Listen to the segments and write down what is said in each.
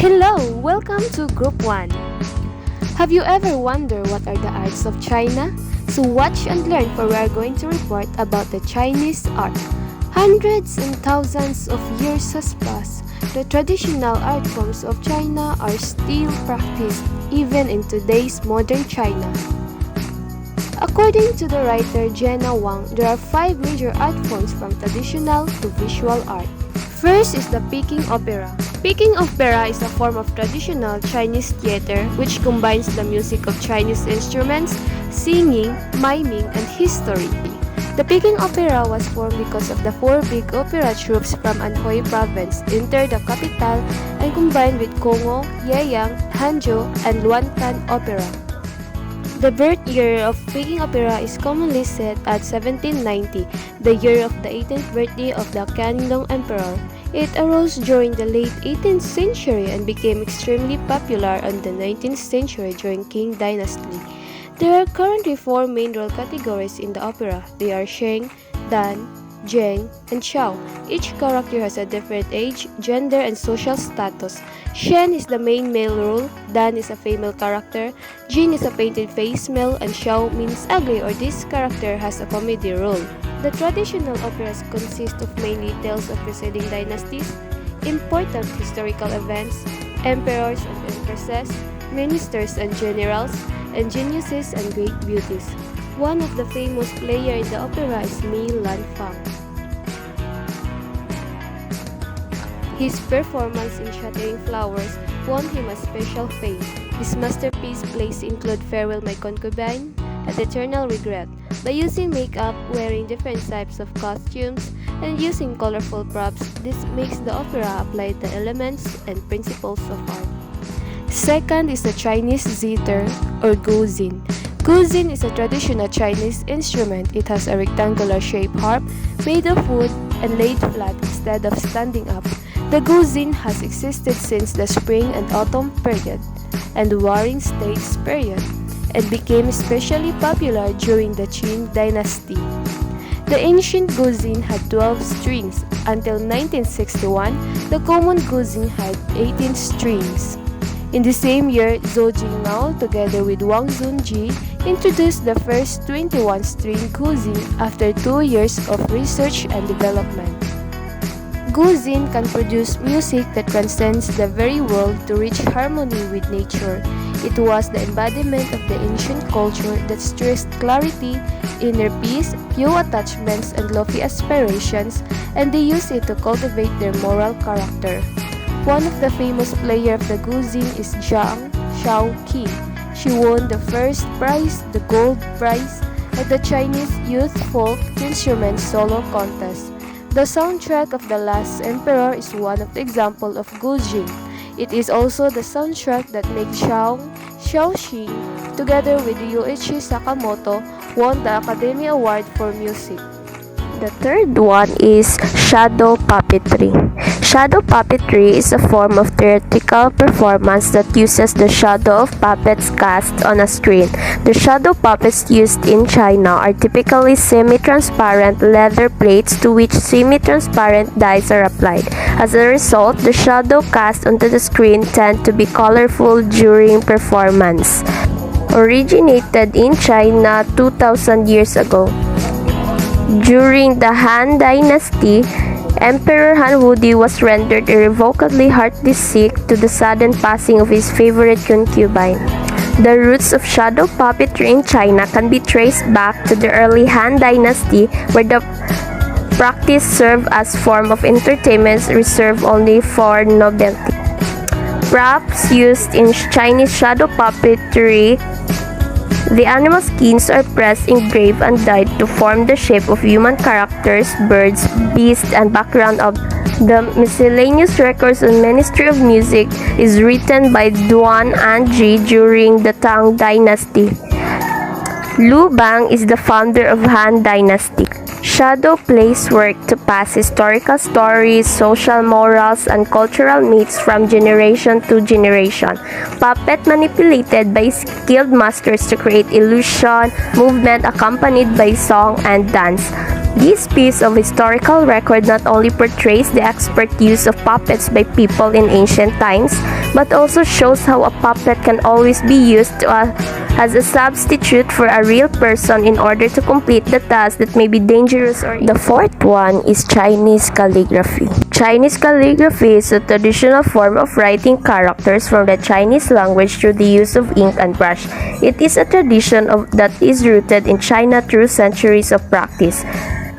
Hello, welcome to Group 1. Have you ever wondered what are the arts of China? So watch and learn, for we are going to report about the Chinese art. Hundreds and thousands of years has passed. The traditional art forms of China are still practiced even in today's modern China. According to the writer Jenna Wang, there are 5 major art forms from traditional to visual art. First is the Peking opera. Peking opera is a form of traditional Chinese theater which combines the music of Chinese instruments, singing, miming, and history. The Peking opera was formed because of the 4 big opera troupes from Anhui province entered the capital and combined with Kongo, Yecyec, Hanzhou, and Luantan opera. The birth year of Peking opera is commonly set at 1790, the year of the 18th birthday of the Kangdong Emperor. It arose during the late 18th century and became extremely popular in the 19th century during Qing Dynasty. There are currently 4 main role categories in the opera. They are Sheng, Dan, Zheng, and Jiao. Each character has a different age, gender, and social status. Shen is the main male role, Dan is a female character, Jin is a painted face male, and Jiao means ugly, or this character has a comedy role. The traditional operas consist of mainly tales of preceding dynasties, important historical events, emperors and empresses, ministers and generals, and geniuses and great beauties. One of the famous players in the opera is Mei Lan Feng. His performance in Shattering Flowers won him a special fame. His masterpiece plays include Farewell My Concubine and Eternal Regret. By using makeup, wearing different types of costumes, and using colorful props, this makes the opera apply the elements and principles of art. Second is the Chinese zither or guzheng. Guzheng is a traditional Chinese instrument. It has a rectangular shaped harp made of wood and laid flat instead of standing up. The guzheng has existed since the spring and autumn period and the Warring States period, and became especially popular during the Qing Dynasty. The ancient guzheng had 12 strings. Until 1961, the common guzheng had 18 strings. In the same year, Zhou Jingmao, together with Wang Zunji, introduced the first 21-string guzheng after 2 years of research and development. Guzheng can produce music that transcends the very world to reach harmony with nature. It was the embodiment of the ancient culture that stressed clarity, inner peace, few attachments, and lofty aspirations, and they used it to cultivate their moral character. One of the famous players of the guzheng is Zhang Shaoqi. She won the first prize, the gold prize, at the Chinese Youth Folk Instrument Solo Contest. The soundtrack of The Last Emperor is one of the examples of guzheng. It is also the soundtrack that makes Shaoxing, together with Yuichi Sakamoto, won the Academy Award for Music. The third one is shadow puppetry. Shadow puppetry is a form of theatrical performance that uses the shadow of puppets cast on a screen. The shadow puppets used in China are typically semi-transparent leather plates to which semi-transparent dyes are applied. As a result, the shadow cast onto the screen tend to be colorful during performance. Originated in China 2,000 years ago. During the Han Dynasty, Emperor Han Wudi was rendered irrevocably heart-sick to the sudden passing of his favorite concubine. The roots of shadow puppetry in China can be traced back to the early Han Dynasty, where the practice served as form of entertainment reserved only for nobility. Props used in Chinese shadow puppetry. The animal skins are pressed, engraved, and dyed to form the shape of human characters, birds, beasts, and background of the miscellaneous records on Ministry of Music is written by Duan Anji during the Tang Dynasty. Lu Bang is the founder of Han Dynasty. Shadow plays work to pass historical stories, social morals, and cultural myths from generation to generation. Puppet manipulated by skilled masters to create illusion, movement accompanied by song and dance. This piece of historical record not only portrays the expert use of puppets by people in ancient times, but also shows how a puppet can always be used as a substitute for a real person in order to complete the task that may be dangerous. The fourth one is Chinese calligraphy. Chinese calligraphy is a traditional form of writing characters from the Chinese language through the use of ink and brush. It is a tradition that is rooted in China through centuries of practice.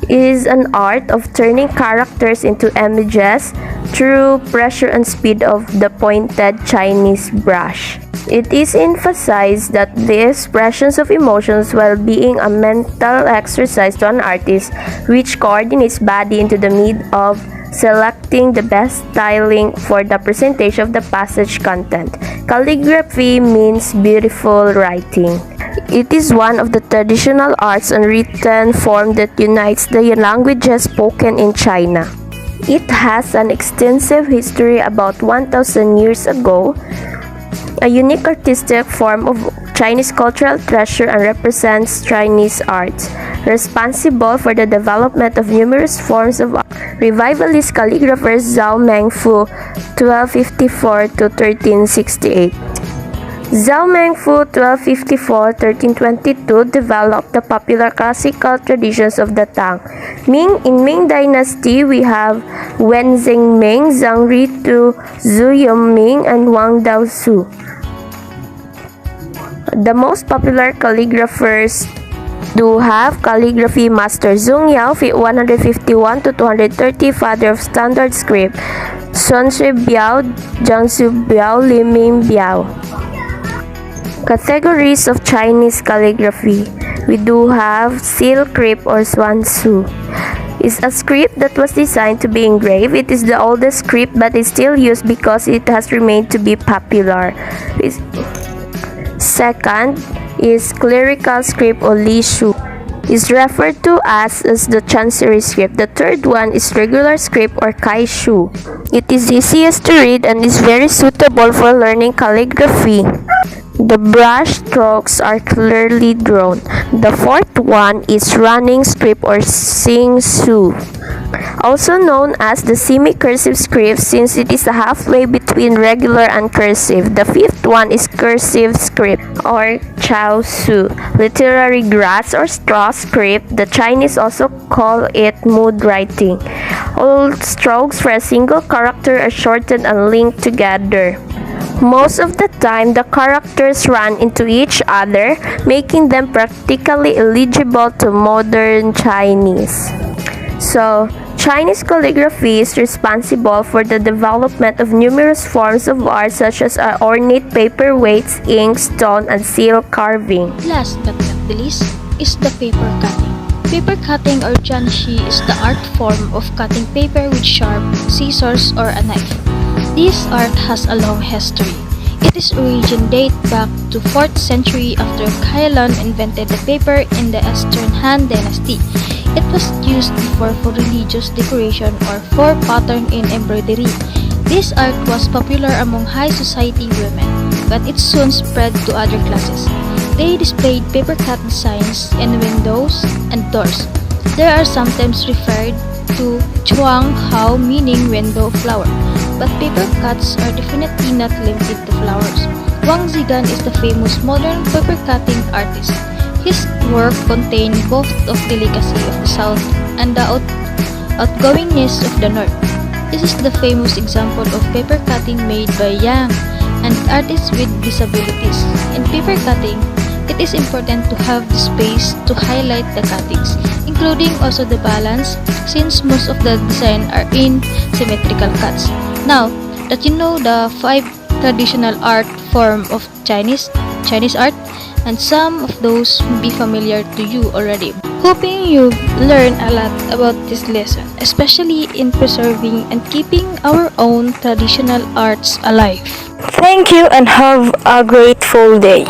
It is an art of turning characters into images through pressure and speed of the pointed Chinese brush. It is emphasized that the expressions of emotions while being a mental exercise to an artist, which coordinates body into the mid of selecting the best styling for the presentation of the passage content. Calligraphy means beautiful writing. It is one of the traditional arts and written form that unites the languages spoken in China. It has an extensive history about 1,000 years ago, a unique artistic form of Chinese cultural treasure and represents Chinese arts, responsible for the development of numerous forms of art. Revivalist calligraphers Zhao Mengfu 1254 to 1368. Zhao Mengfu 1254-1322 developed the popular classical traditions of the Tang. In Ming Dynasty, we have Wen Zhengming, Zhang Ritu, Zhu Yongming, and Wang Daosu. The most popular calligraphers do have calligraphy master Zhong Yao 151 to 230, father of standard script, Sun Shui Biao, Zhang Shu Biao, Li Ming Biao. Categories of Chinese calligraphy. We do have seal script or Swan Su. It's a script that was designed to be engraved. It is the oldest script but is still used because it has remained to be popular. Second is clerical script or Li Shu. Is referred to as the chancery script. The third one is regular script or Kai Shu. It is easiest to read and is very suitable for learning calligraphy. The brush strokes are clearly drawn. The fourth one is running script or Xing Su, also known as the semi-cursive script since it is halfway between regular and cursive. The fifth one is cursive script or Chao Su, literary grass or straw script. The Chinese also call it mood writing. All strokes for a single character are shortened and linked together. Most of the time, the characters run into each other, making them practically illegible to modern Chinese. So, Chinese calligraphy is responsible for the development of numerous forms of art such as ornate paperweights, ink, stone, and seal carving. Last but not the least is the paper cutting. Paper cutting or jianxi is the art form of cutting paper with sharp scissors or a knife. This art has a long history. Its origin dates back to 4th century after Kailan invented the paper in the Eastern Han Dynasty. It was used before for religious decoration or for pattern in embroidery. This art was popular among high society women, but it soon spread to other classes. They displayed paper cut designs in windows and doors. They are sometimes referred to chuang hao, meaning window flower. But paper cuts are definitely not limited to flowers. Wang Zigan is the famous modern paper cutting artist. His work contained both of delicacy of the south and the outgoingness of the north. This is the famous example of paper cutting made by young and artists with disabilities. In paper cutting, it is important to have the space to highlight the cuttings, including also the balance, since most of the design are in symmetrical cuts. Now that you know the 5 traditional art form of Chinese art, and some of those will be familiar to you already. Hoping you learn a lot about this lesson, especially in preserving and keeping our own traditional arts alive. Thank you and have a grateful day.